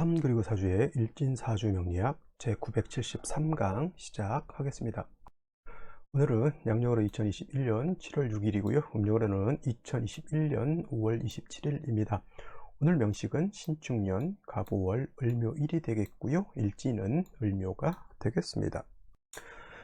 3 그리고 4주의 일진사주 명리학 제973강 시작하겠습니다. 오늘은 양력으로 2021년 7월 6일이고요. 음력으로는 2021년 5월 27일입니다. 오늘 명식은 신축년 갑오월 을묘일이 되겠고요. 일진은 을묘가 되겠습니다.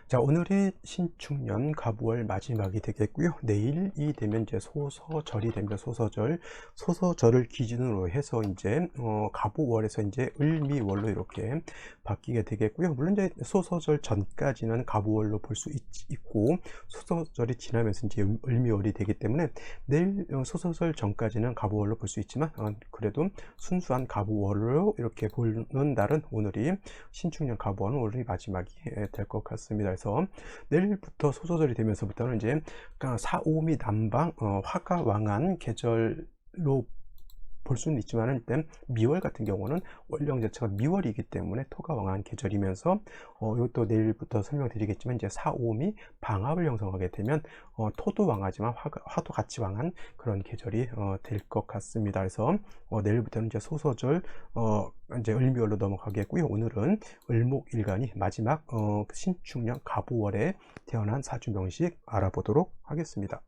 자, 오늘이 신축년 갑오월 마지막이 되겠고요. 내일이 되면 이제 소서절이 됩니다. 소서절을 기준으로 해서 이제 갑오월에서 이제 을미월로 이렇게 바뀌게 되겠고요. 물론 이제 소서절 전까지는 갑오월로 볼 수 있고 소서절이 지나면서 이제 을미월이 되기 때문에 내일 소서절 전까지는 갑오월로 볼 수 있지만 그래도 순수한 갑오월로 이렇게 보는 날은 오늘이 신축년 갑오월은 오늘이 마지막이 될 것 같습니다. 그래서 내일부터 소서절이 되면서부터는 이제 사오미 남방 화가 왕한 계절로 볼 수는 있지만 일단 미월 같은 경우는 월령 자체가 미월이기 때문에 토가 왕한 계절이면서 이것도 내일부터 설명드리겠지만 이제 사오미 방합을 형성하게 되면 토도 왕하지만 화도 같이 왕한 그런 계절이 될 것 같습니다. 그래서 내일부터는 이제 소서절 이제 을미월로 넘어가겠고요. 오늘은 을목일간이 마지막 신축년 갑오월에 태어난 사주 명식 알아보도록 하겠습니다.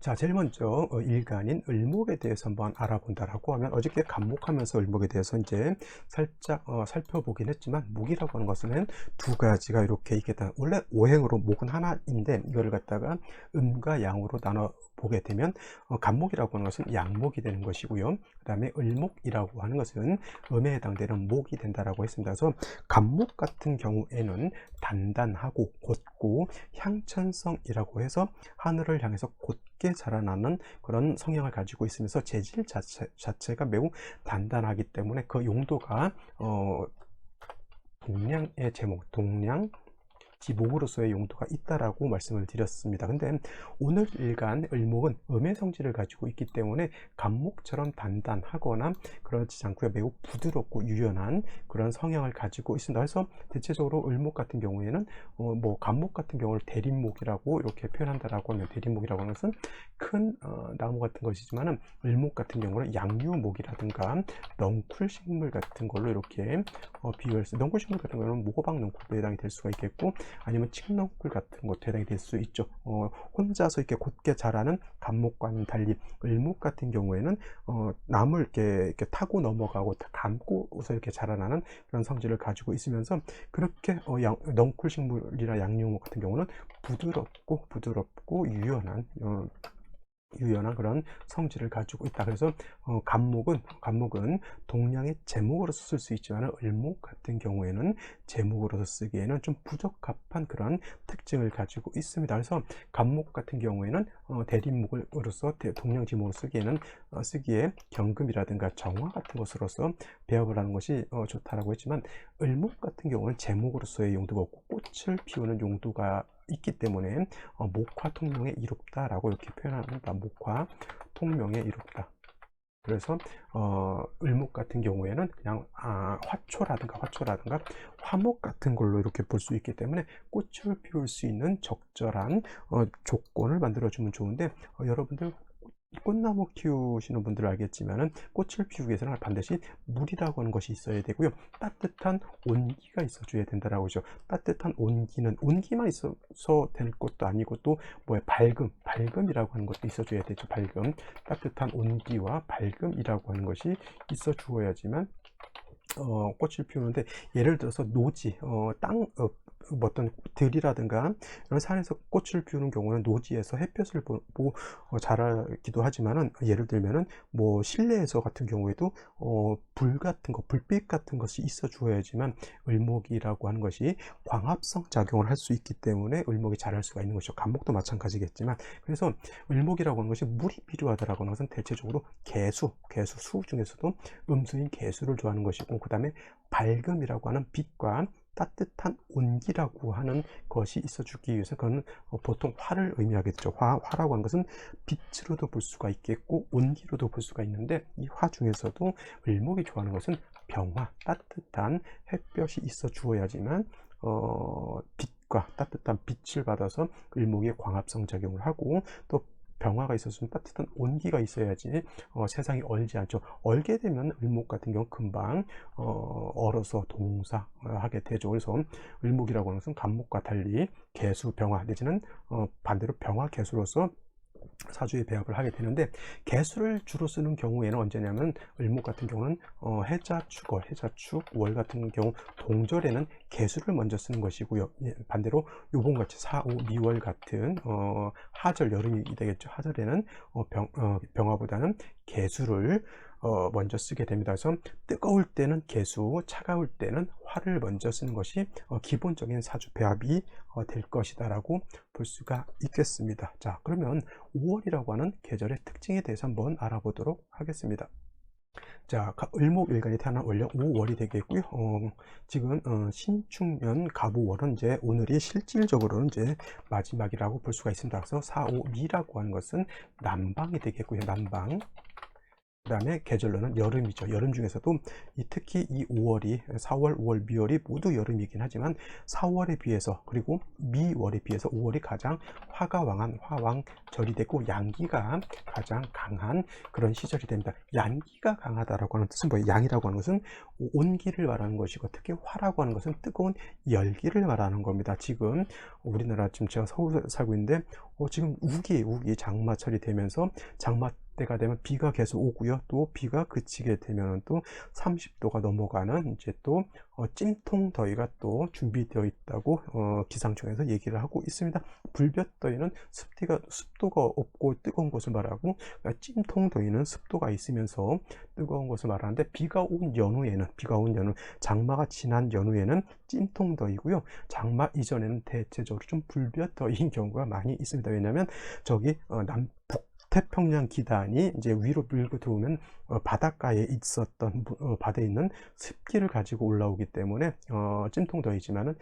자, 제일 먼저 일간인 을목에 대해서 한번 알아본다라고 하면 어저께 간목하면서 을목에 대해서 이제 살짝 살펴보긴 했지만 목이라고 하는 것은 두 가지가 이렇게 있겠다. 원래 오행으로 목은 하나인데 이거를 갖다가 음과 양으로 나눠 보게 되면 간목이라고 하는 것은 양목이 되는 것이고요. 그 다음에 을목이라고 하는 것은 음에 해당되는 목이 된다라고 했습니다. 그래서 간목 같은 경우에는 단단하고 곧고 향천성이라고 해서 하늘을 향해서 곧게 자라나는 그런 성향을 가지고 있으면서 재질 자체가 매우 단단하기 때문에 그 용도가 동량의 제목, 동량 지목으로서의 용도가 있다라고 말씀을 드렸습니다. 근데 오늘 일간 을목은 음의 성질을 가지고 있기 때문에 간목처럼 단단하거나 그렇지 않고요. 매우 부드럽고 유연한 그런 성향을 가지고 있습니다. 그래서 대체적으로 을목 같은 경우에는 뭐 간목 같은 경우를 대림목이라고 이렇게 표현한다라고 하면 대림목이라고 하는 것은 큰 나무 같은 것이지만은 을목 같은 경우는 양유목이라든가 넝쿨식물 같은 걸로 이렇게 비유했어요. 넝쿨식물 같은 경우는 모호박 넝쿨도 해당이 될 수가 있겠고 아니면 칡넝쿨 같은 것도 해당이 될 수 있죠. 혼자서 이렇게 곧게 자라는 간목과는 달리 을목 같은 경우에는 나무를 이렇게 타고 넘어가고 감고서 이렇게 자라나는 그런 성질을 가지고 있으면서 그렇게 넝쿨 식물이나 양용목 같은 경우는 부드럽고 유연한 그런 성질을 가지고 있다. 그래서 간목은 동량의 제목으로서 쓸 수 있지만 을목 같은 경우에는 제목으로서 쓰기에는 좀 부적합한 그런 특징을 가지고 있습니다. 그래서 간목 같은 경우에는 대림목으로서 동량 제목으로 쓰기에 경금이라든가 정화 같은 것으로서 배합을 하는 것이 좋다라고 했지만 을목 같은 경우는 제목으로서의 용도가 없고 꽃을 피우는 용도가 있기 때문에 목화 통명에 이롭다라고 이렇게 표현합니다. 목화 통명에 이롭다. 그래서 을목 같은 경우에는 그냥 화초라든가 화목 같은 걸로 이렇게 볼 수 있기 때문에 꽃을 피울 수 있는 적절한 조건을 만들어 주면 좋은데 여러분들 꽃나무 키우시는 분들은 알겠지만은 꽃을 피우기 위해서는 반드시 물이라고 하는 것이 있어야 되고요. 따뜻한 온기가 있어줘야 된다라고 하죠. 따뜻한 온기만 있어서 될 것도 아니고 또 밝음이라고 하는 것도 있어줘야 되죠. 밝음, 따뜻한 온기와 밝음이라고 하는 것이 있어 주어야지만 꽃을 피우는데 예를 들어서 노지, 어떤 들이라든가 이런 산에서 꽃을 피우는 경우는 노지에서 햇볕을 보고 자라기도 하지만은 예를 들면은 뭐 실내에서 같은 경우에도 불빛 같은 것이 있어 주어야지만 을목이라고 하는 것이 광합성 작용을 할 수 있기 때문에 을목이 자랄 수가 있는 것이죠. 간목도 마찬가지겠지만 그래서 을목이라고 하는 것이 물이 필요하다라고 하는 것은 대체적으로 수 중에서도 음수인 개수를 좋아하는 것이고 그 다음에 밝음이라고 하는 빛과 따뜻한 온기라고 하는 것이 있어주기 위해서 그거는 보통 화를 의미하겠죠. 화라고 하는 것은 빛으로도 볼 수가 있겠고 온기로도 볼 수가 있는데 이 화 중에서도 을목이 좋아하는 것은 병화, 따뜻한 햇볕이 있어 주어야지만 빛과 따뜻한 빛을 받아서 을목이 광합성 작용을 하고 또 병화가 있었으면 따뜻한 온기가 있어야지 세상이 얼지 않죠. 얼게 되면 을목 같은 경우 금방 얼어서 동사하게 되죠. 그래서 을목이라고 하는 것은 간목과 달리 개수 병화 내지는 반대로 병화 개수로서 사주의 배합을 하게 되는데, 개수를 주로 쓰는 경우에는 언제냐면 을목 같은 경우는 해자축월, 해자축, 월 같은 경우 동절에는 개수를 먼저 쓰는 것이고요. 반대로 요번같이 사오, 미월 같은 하절, 여름이 되겠죠. 하절에는 병화보다는 개수를 먼저 쓰게 됩니다. 그래서 뜨거울 때는 개수, 차가울 때는 화를 먼저 쓰는 것이 기본적인 사주 배합이 될 것이다 라고 볼 수가 있겠습니다. 자, 그러면 5월이라고 하는 계절의 특징에 대해서 한번 알아보도록 하겠습니다. 자, 을목일간이 태어난 월령 5월이 되겠고요. 지금 신축년 갑오월은 이제 오늘이 실질적으로는 이제 마지막이라고 볼 수가 있습니다. 그래서 4.5미라고 하는 것은 남방이 되겠고요. 남방. 그 다음에 계절로는 여름이죠. 여름 중에서도 특히 이 5월이 4월, 5월, 미월이 모두 여름이긴 하지만 4월에 비해서 그리고 미월에 비해서 5월이 가장 화가 왕한 화왕절이 되고 양기가 가장 강한 그런 시절이 됩니다. 양기가 강하다라고 하는 뜻은 뭐예요? 양이라고 하는 것은 온기를 말하는 것이고 특히 화라고 하는 것은 뜨거운 열기를 말하는 겁니다. 지금 우리나라 지금 제가 서울에 살고 있는데 지금 우기 장마철이 되면서 장마 때가 되면 비가 계속 오고요. 또 비가 그치게 되면 또 30도가 넘어가는 이제 또 찜통 더위가 또 준비되어 있다고 기상청에서 얘기를 하고 있습니다. 불볕 더위는 습도가 없고 뜨거운 것을 말하고, 찜통 더위는 습도가 있으면서 뜨거운 것을 말하는데, 비가 온 연후에는 장마가 지난 연후에는 찜통 더위고요. 장마 이전에는 대체적으로 좀 불볕 더위인 경우가 많이 있습니다. 왜냐하면 저기 태평양 기단이 이제 위로 밀고 들어오면 바닷가에 있었던 바다에 있는 습기를 가지고 올라오기 때문에 찜통더위지만은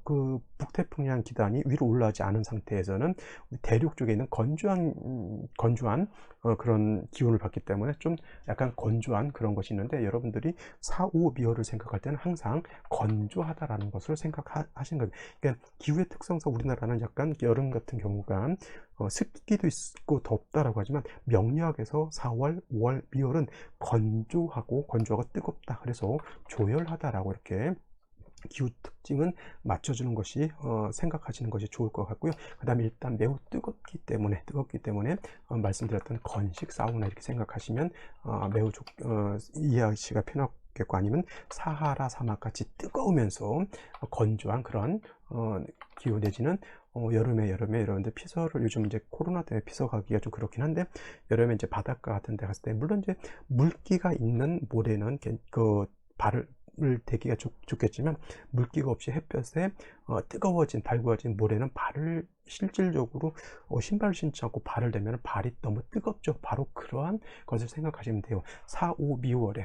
그 북태평양 기단이 위로 올라오지 않은 상태에서는 대륙 쪽에 있는 건조한 그런 기온을 받기 때문에 좀 약간 건조한 그런 것이 있는데, 여러분들이 4, 5, 미월을 생각할 때는 항상 건조하다라는 것을 생각하시는 거예요. 그러니까 기후의 특성상 우리나라는 약간 여름 같은 경우가 습기도 있고 덥다라고 하지만 명리학에서 4월, 5월, 미월은 건조하고 뜨겁다, 그래서 조열하다라고 이렇게 기후 특징은 맞춰주는 것이 생각하시는 것이 좋을 것 같고요. 그 다음에 일단 매우 뜨겁기 때문에 말씀드렸던 건식 사우나 이렇게 생각하시면 매우 이해하시기가 편하겠고, 아니면 사하라 사막같이 뜨거우면서 건조한 그런 기후 내지는 여름에 여러분들 피서를 요즘 이제 코로나 때문에 피서 가기가 좀 그렇긴 한데, 여름에 이제 바닷가 같은 데 갔을 때 물론 이제 물기가 있는 모래는 그 발을 대기가 좋겠지만, 물기가 없이 햇볕에 달구어진 모래는 발을 실질적으로 신발을 신지 않고 발을 대면 발이 너무 뜨겁죠. 바로 그러한 것을 생각하시면 돼요. 4, 5, 미월의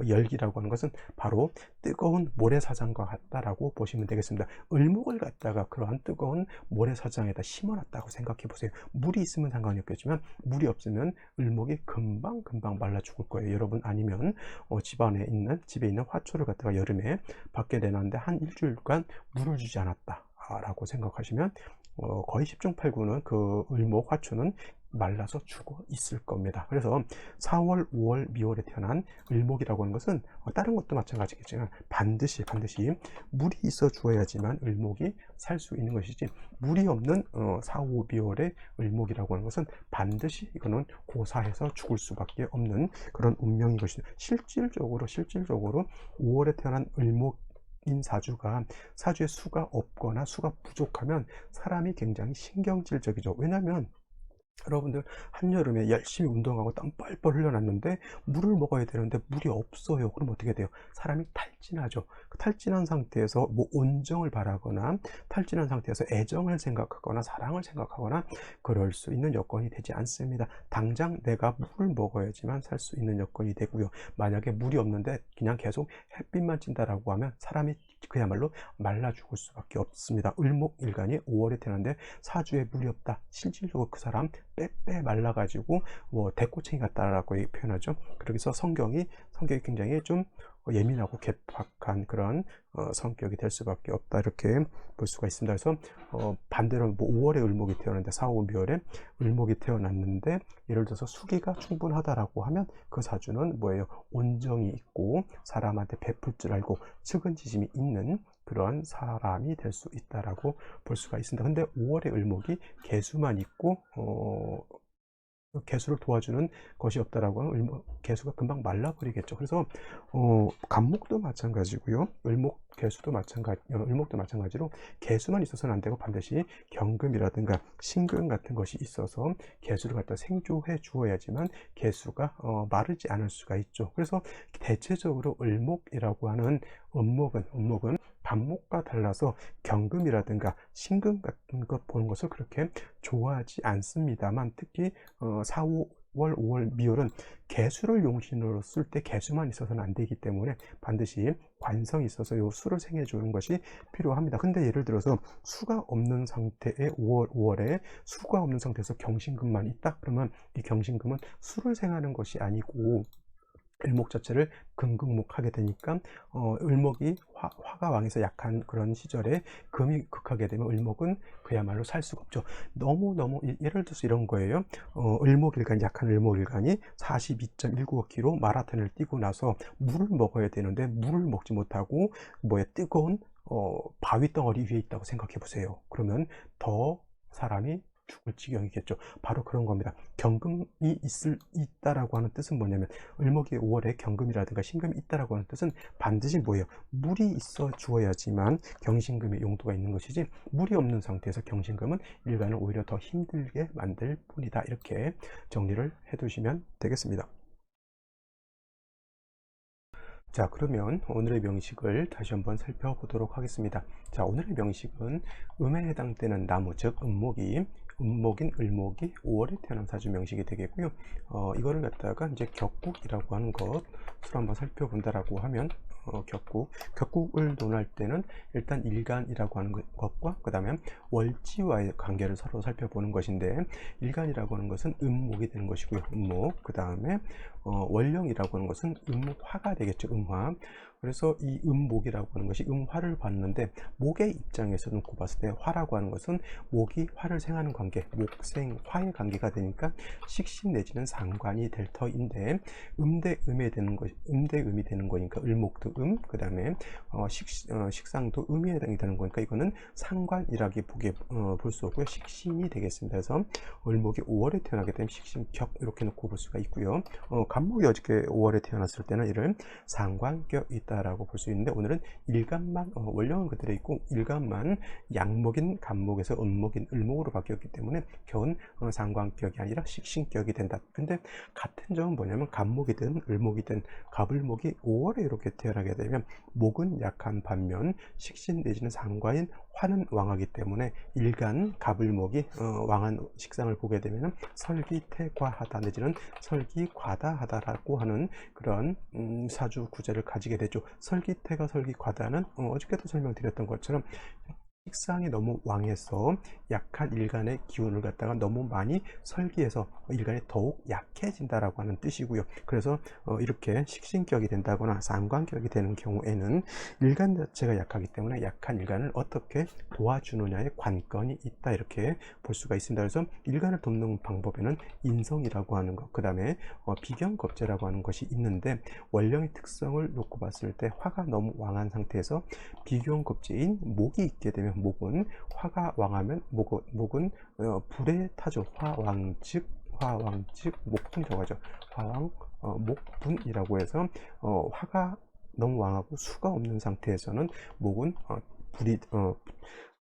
열기라고 하는 것은 바로 뜨거운 모래사장과 같다라고 보시면 되겠습니다. 을목을 갖다가 그러한 뜨거운 모래사장에다 심어놨다고 생각해 보세요. 물이 있으면 상관이 없겠지만 물이 없으면 을목이 금방 말라 죽을 거예요. 여러분 아니면 집에 있는 화초를 갖다가 여름에 밖에 내놨는데 한 일주일간 물을 주지 않았다 라고 생각하시면 거의 10중 8구는 그 을목 화초는 말라서 죽어 있을 겁니다. 그래서 4월, 5월, 미월에 태어난 을목이라고 하는 것은 다른 것도 마찬가지겠지만 반드시 물이 있어 주어야지만 을목이 살 수 있는 것이지, 물이 없는 4, 5, 미월의 을목이라고 하는 것은 반드시 이거는 고사해서 죽을 수밖에 없는 그런 운명인 것이죠. 실질적으로 5월에 태어난 을목 사주가 사주에 수가 없거나 수가 부족하면 사람이 굉장히 신경질적이죠. 왜냐하면 여러분들 한여름에 열심히 운동하고 땀 뻘뻘 흘려놨는데 물을 먹어야 되는데 물이 없어요. 그럼 어떻게 돼요? 사람이 탈진하죠. 탈진한 상태에서 뭐 온정을 바라거나 탈진한 상태에서 애정을 생각하거나 사랑을 생각하거나 그럴 수 있는 여건이 되지 않습니다. 당장 내가 물을 먹어야지만 살 수 있는 여건이 되고요. 만약에 물이 없는데 그냥 계속 햇빛만 찐다라고 하면 사람이 그야말로 말라 죽을 수밖에 없습니다. 을목일간이 5월에 태어났는데 사주에 물이 없다. 실질적으로 그 사람 빼빼 말라가지고 대꼬챙이 같다라고 표현하죠. 그래서 성경이 굉장히 좀 예민하고 괴팍한 그런 성격이 될 수밖에 없다, 이렇게 볼 수가 있습니다. 그래서 반대로 뭐 5월에 을목이 태어났는데 4, 5, 미월에 을목이 태어났는데 예를 들어서 수기가 충분하다라고 하면 그 사주는 뭐예요? 온정이 있고 사람한테 베풀 줄 알고 측은지심이 있는 그런 사람이 될 수 있다라고 볼 수가 있습니다. 근데 5월에 을목이 개수만 있고 개수를 도와주는 것이 없다라고 하면 개수가 금방 말라버리겠죠. 그래서 간목도 마찬가지고요. 을목도 마찬가지로 개수만 있어서는 안 되고 반드시 경금이라든가 신금 같은 것이 있어서 개수를 갖다 생조해 주어야지만 개수가 마르지 않을 수가 있죠. 그래서 대체적으로 을목이라고 하는 음목은 간목과 달라서 경금이라든가 신금 같은 것 보는 것을 그렇게 좋아하지 않습니다만, 특히 4, 5월, 5월, 미월은 개수를 용신으로 쓸 때 개수만 있어서는 안 되기 때문에 반드시 관성이 있어서 요 수를 생해 주는 것이 필요합니다. 근데 예를 들어서 수가 없는 상태의 5월에 수가 없는 상태에서 경신금만 있다? 그러면 이 경신금은 수를 생하는 것이 아니고 을목 자체를 금극목하게 되니까 을목이 화가 왕에서 약한 그런 시절에 금이 극하게 되면 을목은 그야말로 살 수가 없죠. 너무 예를 들어서 이런 거예요. 을목일간, 약한 을목일간이 42.195km 마라톤을 뛰고 나서 물을 먹어야 되는데 물을 먹지 못하고 뜨거운 바위 덩어리 위에 있다고 생각해 보세요. 그러면 더 사람이 죽을 지경이겠죠. 바로 그런 겁니다. 경금이 있다라고 하는 뜻은 뭐냐면, 을목이 5월에 경금이라든가 신금이 있다라고 하는 뜻은 반드시 뭐예요? 물이 있어 주어야지만 경신금의 용도가 있는 것이지, 물이 없는 상태에서 경신금은 일간을 오히려 더 힘들게 만들 뿐이다, 이렇게 정리를 해 두시면 되겠습니다. 자, 그러면 오늘의 명식을 다시 한번 살펴보도록 하겠습니다. 자, 오늘의 명식은 음에 해당되는 나무, 즉 음목인 을목이 5월에 태어난 사주 명식이 되겠고요. 이거를 갖다가 이제 격국이라고 하는 것을 한번 살펴본다라고 하면, 격국을 논할 때는 일단 일간이라고 하는 것과 그 다음에 월지와의 관계를 서로 살펴보는 것인데, 일간이라고 하는 것은 음목이 되는 것이고요. 음목, 그 다음에 월령이라고 하는 것은 음화가 되겠죠. 음화. 그래서 이 음목이라고 하는 것이 음화를 봤는데, 목의 입장에서 놓고 봤을 때 화라고 하는 것은 목이 화를 생하는 관계, 목생화의 관계가 되니까 식신 내지는 상관이 될 터인데, 음대음이 되는 거니까 을목도 그 다음에 식상도 음이 해당이 되는 거니까 이거는 상관이라기 볼 수 없고요. 식신이 되겠습니다. 그래서 을목이 5월에 태어나게 되면 식신격, 이렇게 놓고 볼 수가 있고요. 간목이 어저께 5월에 태어났을 때는 이를 상관격 있다라고 볼 수 있는데, 오늘은 일간만 원령은 그대로 있고 일간만 양목인 간목에서 음목인 을목으로 바뀌었기 때문에 겨운 상관격이 아니라 식신격이 된다. 근데 같은 점은 뭐냐면, 간목이든 을목이든 갑을목이 5월에 이렇게 태어나게 되면 목은 약한 반면 식신 내지는 상관인 화는 왕하기 때문에 일간 갑을목이 왕한 식상을 보게 되면 설기태과하다 내지는 설기과다하다라고 하는 그런 사주 구제를 가지게 되죠. 설기태가 설기과다는 어저께도 설명드렸던 것처럼 식상이 너무 왕해서 약한 일간의 기운을 갖다가 너무 많이 설기해서 일간이 더욱 약해진다라고 하는 뜻이고요. 그래서 이렇게 식신격이 된다거나 상관격이 되는 경우에는 일간 자체가 약하기 때문에 약한 일간을 어떻게 도와주느냐에 관건이 있다, 이렇게 볼 수가 있습니다. 그래서 일간을 돕는 방법에는 인성이라고 하는 것, 그 다음에 비견겁제라고 하는 것이 있는데, 원령의 특성을 놓고 봤을 때 화가 너무 왕한 상태에서 비견겁제인 목이 있게 되면, 목은 화가 왕하면 목은 불에 타죠. 화왕즉 목분이라고 하죠. 화왕 목분이라고 해서 화가 너무 왕하고 수가 없는 상태에서는 목은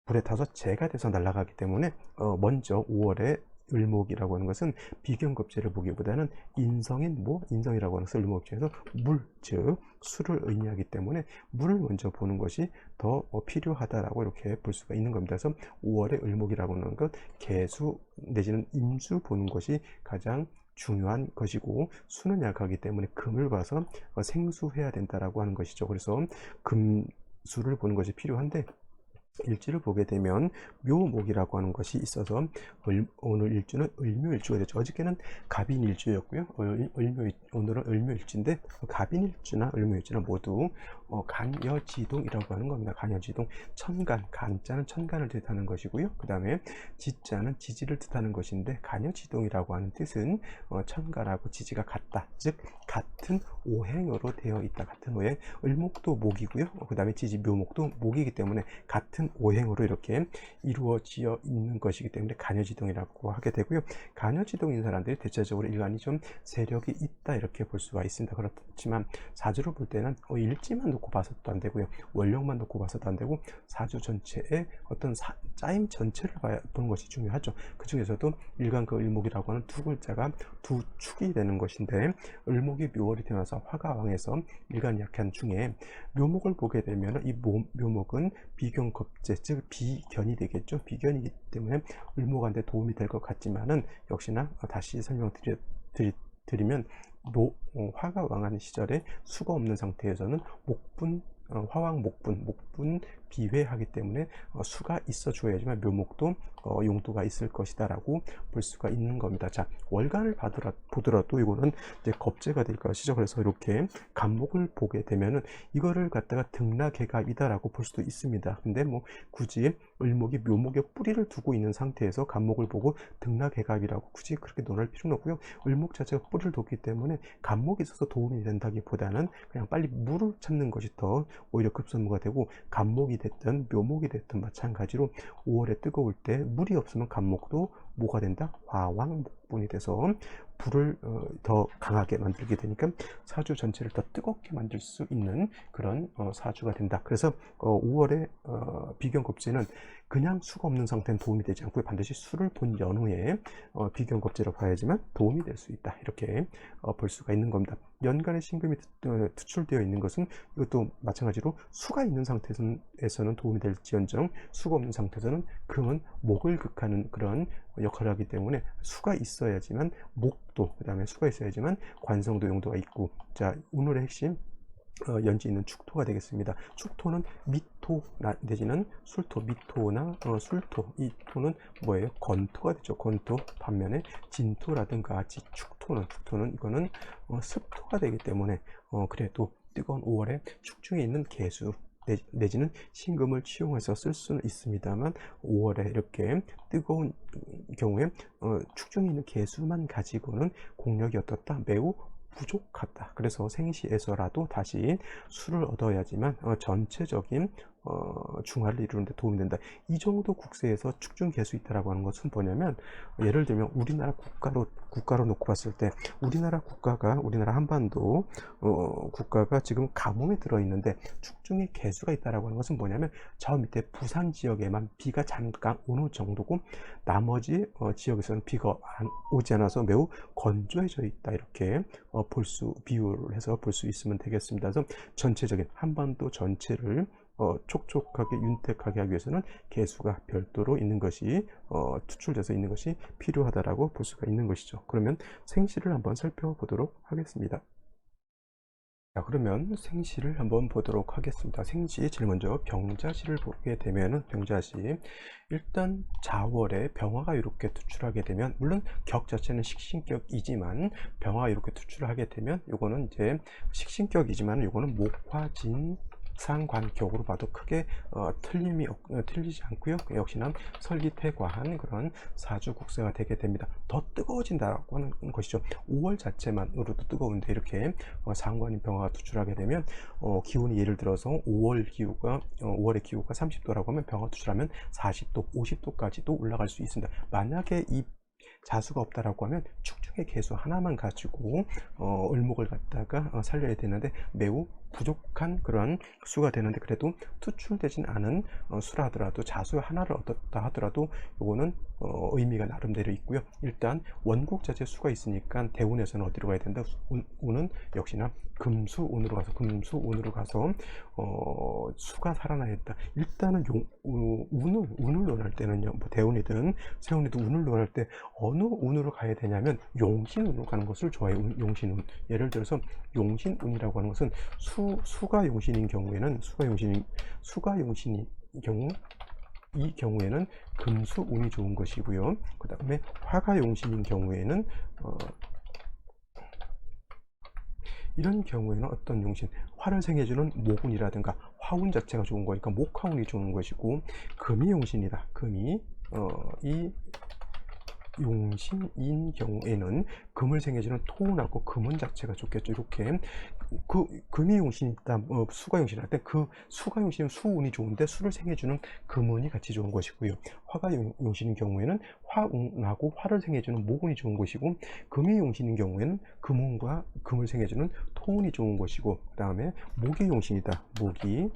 불에 타서 재가 돼서 날아가기 때문에 먼저 5월에 을목이라고 하는 것은 비견급제를 보기보다는 인성이라고 하는 것을 을목지에서 물, 즉 수를 의미하기 때문에 물을 먼저 보는 것이 더 필요하다라고 이렇게 볼 수가 있는 겁니다. 그래서 5월에 을목이라고 하는 것, 개수 내지는 임수 보는 것이 가장 중요한 것이고, 수는 약하기 때문에 금을 봐서 생수해야 된다라고 하는 것이죠. 그래서 금수를 보는 것이 필요한데, 일지를 보게 되면 묘목이라고 하는 것이 있어서 오늘 일주는 을묘일주가 되죠. 어저께는 갑인일주였고요. 오늘은 을묘일주인데 갑인일주나 을묘일주나 모두 간여지동이라고 하는 겁니다. 간여지동, 천간, 간자는 천간을 뜻하는 것이고요. 그 다음에 지자는 지지를 뜻하는 것인데, 간여지동이라고 하는 뜻은 천간하고 지지가 같다, 즉 같은 오행으로 되어 있다. 같은 오행, 을목도 목이고요. 그 다음에 지지 묘목도 목이기 때문에 같은 오행으로 이렇게 이루어져 있는 것이기 때문에 간여지동이라고 하게 되고요. 간여지동인 사람들이 대체적으로 일간이 좀 세력이 있다 이렇게 볼 수가 있습니다. 그렇지만 사주를 볼 때는 일지만 놓고 봐서도 안 되고요, 원력만 놓고 봐서도 안 되고 사주 전체의 어떤 짜임 전체를 보는 것이 중요하죠. 그 중에서도 일간과 을목이라고 하는 두 글자가 두 축이 되는 것인데, 을목이 묘월이 태어나서 화가 왕해서 일간이 약한 중에 묘목을 보게 되면 이 묘목은 비견겁재, 즉 비견이 되겠죠. 비견이기 때문에 을목한테 도움이 될 것 같지만은, 역시나 다시 설명드리면 화가 왕하는 시절에 수가 없는 상태에서는 목분, 화왕 목분 비회하기 때문에 수가 있어 줘야지만 묘목도 용도가 있을 것이다 라고 볼 수가 있는 겁니다. 자, 월간을 보더라도 이거는 이제 겁재가 될 것이죠. 그래서 이렇게 간목을 보게 되면은 이거를 갖다가 등락개갑이다 라고 볼 수도 있습니다. 근데 뭐 굳이 을목이 묘목에 뿌리를 두고 있는 상태에서 간목을 보고 등락개갑이라고 굳이 그렇게 논할 필요는 없고요. 을목 자체가 뿌리를 뒀기 때문에 간목이 있어서 도움이 된다기보다는 그냥 빨리 물을 찾는 것이 더 오히려 급선무가 되고, 간목이 됐든 묘목이 됐든 마찬가지로 5월에 뜨거울 때 물이 없으면 간목도 뭐가 된다? 화왕목분이 돼서 불을 더 강하게 만들게 되니까 사주 전체를 더 뜨겁게 만들 수 있는 그런 사주가 된다. 그래서 5월에 비견겁재는 그냥 수가 없는 상태는 도움이 되지 않고 반드시 수를 본 연후에 비견겁재로 봐야지만 도움이 될 수 있다. 이렇게 볼 수가 있는 겁니다. 연간에 신금이 투출되어 있는 것은 이것도 마찬가지로 수가 있는 상태에서는 도움이 될지언정 수가 없는 상태에서는 금은 목을 극하는 그런 역할을 하기 때문에 수가 있어야지만 목도, 그 다음에 수가 있어야지만 관성도 용도가 있고, 자, 오늘의 핵심 연지 있는 축토가 되겠습니다. 축토는 미토 내지는 술토, 미토나 술토, 이 토는 뭐예요? 건토가 되죠. 건토. 반면에 진토라든가 같이 축토는 이거는 습토가 되기 때문에 그래도 뜨거운 5월에 축중에 있는 개수 내지는 신금을 취용해서 쓸 수는 있습니다만, 5월에 이렇게 뜨거운 경우에 축중에 있는 개수만 가지고는 공력이 어떻다? 매우 부족하다. 그래서 생시에서라도 다시 수를 얻어야지만 전체적인 중화를 이루는 데 도움이 된다. 이 정도 국세에서 축중 개수 있다라고 하는 것은 뭐냐면, 예를 들면 우리나라 국가로 놓고 봤을 때 우리나라 한반도 국가가 지금 가뭄에 들어 있는데 축중의 개수가 있다라고 하는 것은 뭐냐면, 저 밑에 부산 지역에만 비가 잠깐 오는 정도고 나머지 지역에서는 비가 오지 않아서 매우 건조해져 있다. 이렇게 비유를 해서 볼 수 있으면 되겠습니다. 그래서 전체적인 한반도 전체를 촉촉하게 윤택하게 하기 위해서는 개수가 별도로 있는 것이 투출돼서 있는 것이 필요하다라고 볼 수가 있는 것이죠. 그러면 생시를 한번 살펴보도록 하겠습니다. 자, 그러면 생시를 한번 보도록 하겠습니다. 생시 제일 먼저 병자시를 보게 되면은, 병자시 일단 자월에 병화가 이렇게 투출하게 되면, 물론 격 자체는 식신격이지만 병화가 이렇게 투출하게 되면 요거는 이제 식신격이지만 요거는 목화진 상관격으로 봐도 크게 틀리지 않고요. 역시나 설기태과한 그런 사주 국세가 되게 됩니다. 더 뜨거워진다고 하는 것이죠. 5월 자체만으로도 뜨거운데 이렇게 상관인 병화가 투출하게 되면 기온이 예를 들어서 5월의 기후가 30도라고 하면 병화 투출하면 40도, 50도까지도 올라갈 수 있습니다. 만약에 이 자수가 없다라고 하면 축중의 개수 하나만 가지고 을목을 갖다가 살려야 되는데 매우 부족한 그런 수가 되는데, 그래도 투출되진 않은 수라 하더라도 자수 하나를 얻었다 하더라도 요거는 의미가 나름대로 있고요. 일단 원국 자체 수가 있으니까 대운에서는 어디로 가야 된다? 운은 역시나 금수운으로 가서 수가 살아나야 된다. 일단은 운을 논할 때는요, 뭐 대운이든 세운이든 운을 논할 때 어느 운으로 가야 되냐면 용신운으로 가는 것을 좋아해요. 용신운. 예를 들어서 용신운이라고 하는 것은 수가 용신인 경우에는 수가 용신인 경우 이 경우에는 금수 운이 좋은 것이고요. 그 다음에 화가 용신인 경우에는 이런 경우에는 어떤 용신, 화를 생해주는 목운이라든가 화운 자체가 좋은 거니까 목화운이 좋은 것이고, 금이 용신이다. 금이 이 용신인 경우에는 금을 생해주는 토운하고 금운 자체가 좋겠죠. 이렇게 금이 용신이다, 수가 용신할 때 그 수가 용신은 수운이 좋은데 수를 생해주는 금운이 같이 좋은 것이고요. 화가 용신인 경우에는 화운하고 화를 생해주는 목운이 좋은 것이고, 금이 용신인 경우에는 금운과 금을 생해주는 토운이 좋은 것이고, 그 다음에 목이 용신이다. 목이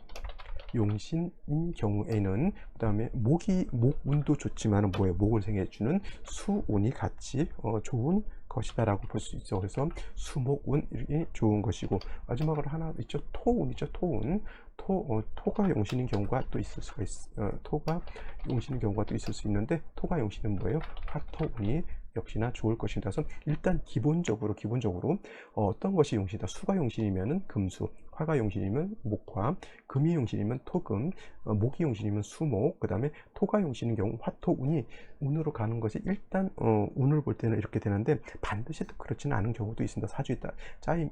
용신인 경우에는 그 다음에 목운도 좋지만 뭐예요? 목을 생해주는 수운이 같이 좋은 것이다 라고 볼 수 있죠. 그래서 수목운이 좋은 것이고, 마지막으로 하나 있죠. 토운이죠. 토운. 토가 용신인 경우가 또 있을 수가 토가 용신인 경우가 또 있을 수 있는데, 토가 용신은 뭐예요? 화토운이 역시나 좋을 것입니다. 그래서 일단 기본적으로 어떤 것이 용신이다. 수가 용신이면은 금수, 화가 용신이면 목화, 금이 용신이면 토금, 목이 용신이면 수목, 그 다음에 토가 용신인 경우 화토운이 운으로 가는 것이 일단 운을 볼 때는 이렇게 되는데, 반드시 그렇지는 않은 경우도 있습니다. 사주에 짜임에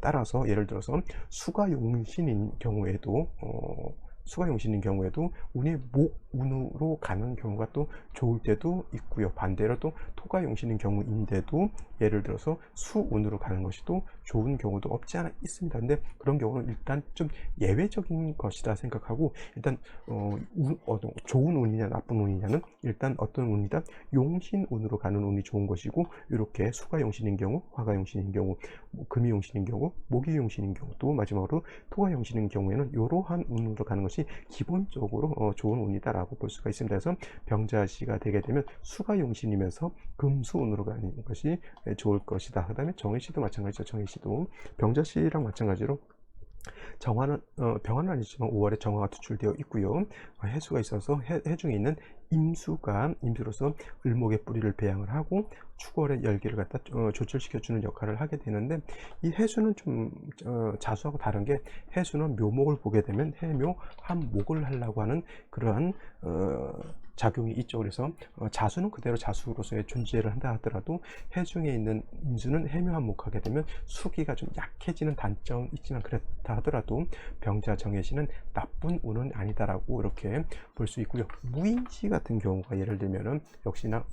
따라서 예를 들어서 수가 용신인 경우에도 운이 목운으로 가는 경우가 또 좋을 때도 있고요. 반대로 또 토가 용신인 경우인데도 예를 들어서 수운으로 가는 것이 또 좋은 경우도 없지 않아 있습니다. 근데 그런 경우는 일단 좀 예외적인 것이다 생각하고, 일단 좋은 운이냐 나쁜 운이냐는 일단 어떤 운이다, 용신운으로 가는 운이 좋은 것이고, 이렇게 수가 용신인 경우, 화가 용신인 경우, 금이 용신인 경우, 목이 용신인 경우, 또 마지막으로 토가 용신인 경우에는 이러한 운으로 가는 것이 기본적으로 좋은 운이다라고 볼 수가 있습니다. 그래서 병자시가 되게 되면 수가 용신이면서 금수운으로 가는 것이 좋을 것이다. 그 다음에 정해시도 마찬가지죠. 정해시도 병자시랑 마찬가지로 정화는 병화는 아니지만 5월에 정화가 투출되어 있고요. 해수가 있어서 해중에 있는 임수로서 을목의 뿌리를 배양을 하고 축월의 열기를 갖다 조철시켜주는 역할을 하게 되는데, 이 해수는 좀 자수하고 다른 게, 해수는 묘목을 보게 되면 해묘 한목을 하려고 하는 그러한 작용이 있죠. 그래서 자수는 그대로 자수로서의 존재를 한다 하더라도 해중에 있는 임수는 해묘한목하게 되면 수기가 좀 약해지는 단점이 있지만, 그렇다 하더라도 병자 정해시는 나쁜 운은 아니다라고 이렇게 볼 수 있고요. 무인시 같은 경우가 예를 들면은 역시나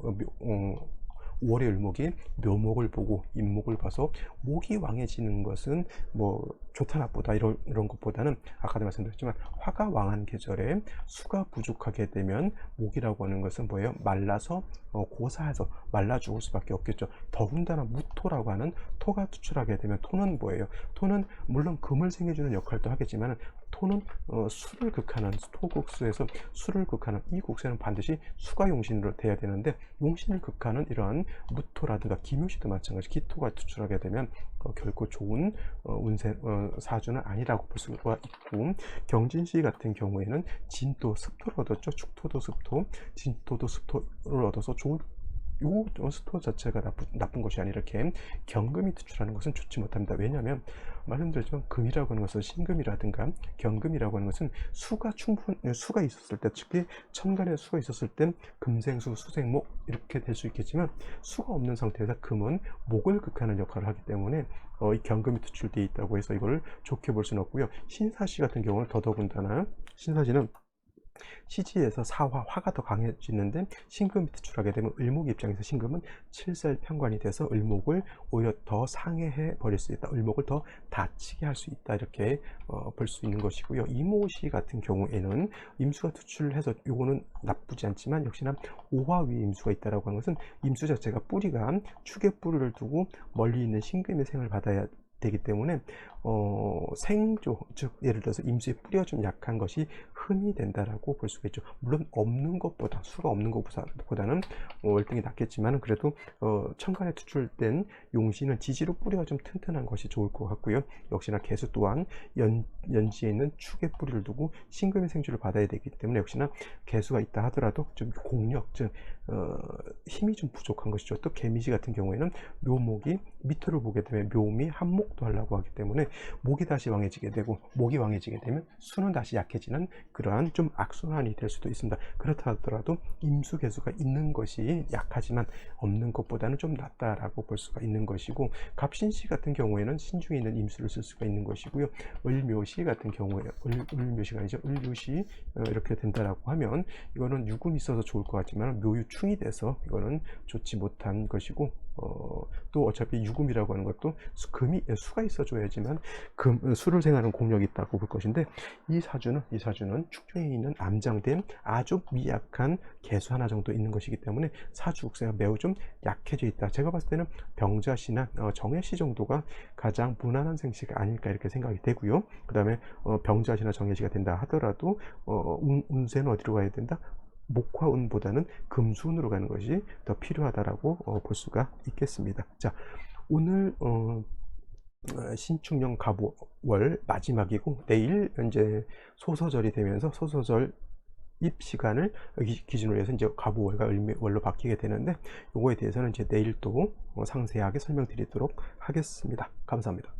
5월의 을목이 묘목을 보고 임목을 봐서 목이 왕해지는 것은 뭐 좋다 나쁘다 이런 것보다는, 아까도 말씀드렸지만 화가 왕한 계절에 수가 부족하게 되면 목이라고 하는 것은 뭐예요? 말라서 고사해서 말라 죽을 수밖에 없겠죠. 더군다나 무토라고 하는 토가 투출하게 되면, 토는 뭐예요? 토는 물론 금을 생해주는 역할도 하겠지만, 토는 수를 극하는, 토국수에서 수를 극하는, 이 국세는 반드시 수가 용신으로 돼야 되는데, 용신을 극하는 이러한 무토라든가 기묘시도 마찬가지, 기토가 투출하게 되면 결코 좋은 사주는 아니라고 볼 수가 있고, 경진시 같은 경우에는 진토, 습토를 얻었죠. 축토도 습토, 진토도 습토를 얻어서 좋은, 요 습토 자체가 나쁜 것이 아니라 이렇게 경금이 투출하는 것은 좋지 못합니다. 왜냐하면 말씀드렸지만 금이라고 하는 것은 신금이라든가 경금이라고 하는 것은 수가 있었을 때, 특히 천간에 수가 있었을 땐 금생수, 수생목 이렇게 될 수 있겠지만, 수가 없는 상태에서 금은 목을 극하는 역할을 하기 때문에 이 경금이 투출되어 있다고 해서 이걸 좋게 볼 수는 없고요. 신사시 같은 경우는 더더군다나, 신사시는 시지에서 화가 더 강해지는데, 신금이 투출하게 되면 을목 입장에서 신금은 칠살평관이 돼서 을목을 오히려 더 상해해 버릴 수 있다, 을목을 더 다치게 할 수 있다, 이렇게 볼 수 있는 것이고요. 이모시 같은 경우에는 임수가 투출해서 요거는 나쁘지 않지만, 역시나 5화 위에 임수가 있다라고 하는 것은 임수 자체가 뿌리가 축에 뿌리를 두고 멀리 있는 신금의 생을 받아야 되기 때문에 생조, 즉 예를 들어서 임수의 뿌리가 좀 약한 것이 흠이 된다라고 볼 수가 있죠. 물론 없는 것보다, 수가 없는 것보다는 월등히 낫겠지만, 그래도 천간에 투출된 용신은 지지로 뿌리가 좀 튼튼한 것이 좋을 것 같고요. 역시나 개수 또한 연지에 있는 축에 뿌리를 두고 신금의 생주를 받아야 되기 때문에, 역시나 개수가 있다 하더라도 좀 공력, 즉 힘이 좀 부족한 것이죠. 또 개미시 같은 경우에는 묘목이 밑으로 보게 되면 묘미 한목 회복도 하려고 하기 때문에 목이 다시 왕해지게 되고, 목이 왕해지게 되면 수는 다시 약해지는 그러한 좀 악순환이 될 수도 있습니다. 그렇다 하더라도 임수 개수가 있는 것이 약하지만 없는 것보다는 좀 낫다라고 볼 수가 있는 것이고, 갑신시 같은 경우에는 신중에 있는 임수를 쓸 수가 있는 것이고요. 을묘시 같은 경우에 을묘시가 아니죠, 을묘시 이렇게 된다라고 하면 이거는 유금이 있어서 좋을 것 같지만 묘유충이 돼서 이거는 좋지 못한 것이고, 또 어차피 유금이라고 하는 것도 수가 있어줘야지만 수를 생하는 공력이 있다고 볼 것인데, 이 사주는 축중에 있는 암장된 아주 미약한 개수 하나 정도 있는 것이기 때문에 사주 국세가 매우 좀 약해져 있다. 제가 봤을 때는 병자시나 정해시 정도가 가장 무난한 생시가 아닐까 이렇게 생각이 되고요. 그 다음에 병자시나 정해시가 된다 하더라도 운세는 어디로 가야 된다? 목화운보다는 금수운으로 가는 것이 더 필요하다라고 볼 수가 있겠습니다. 자, 오늘 신축년 갑월 마지막이고, 내일 이제 소서절이 되면서 소서절 입 시간을 기준으로 해서 이제 갑오월과 을묘월로 바뀌게 되는데, 요거에 대해서는 이제 내일 또 상세하게 설명드리도록 하겠습니다. 감사합니다.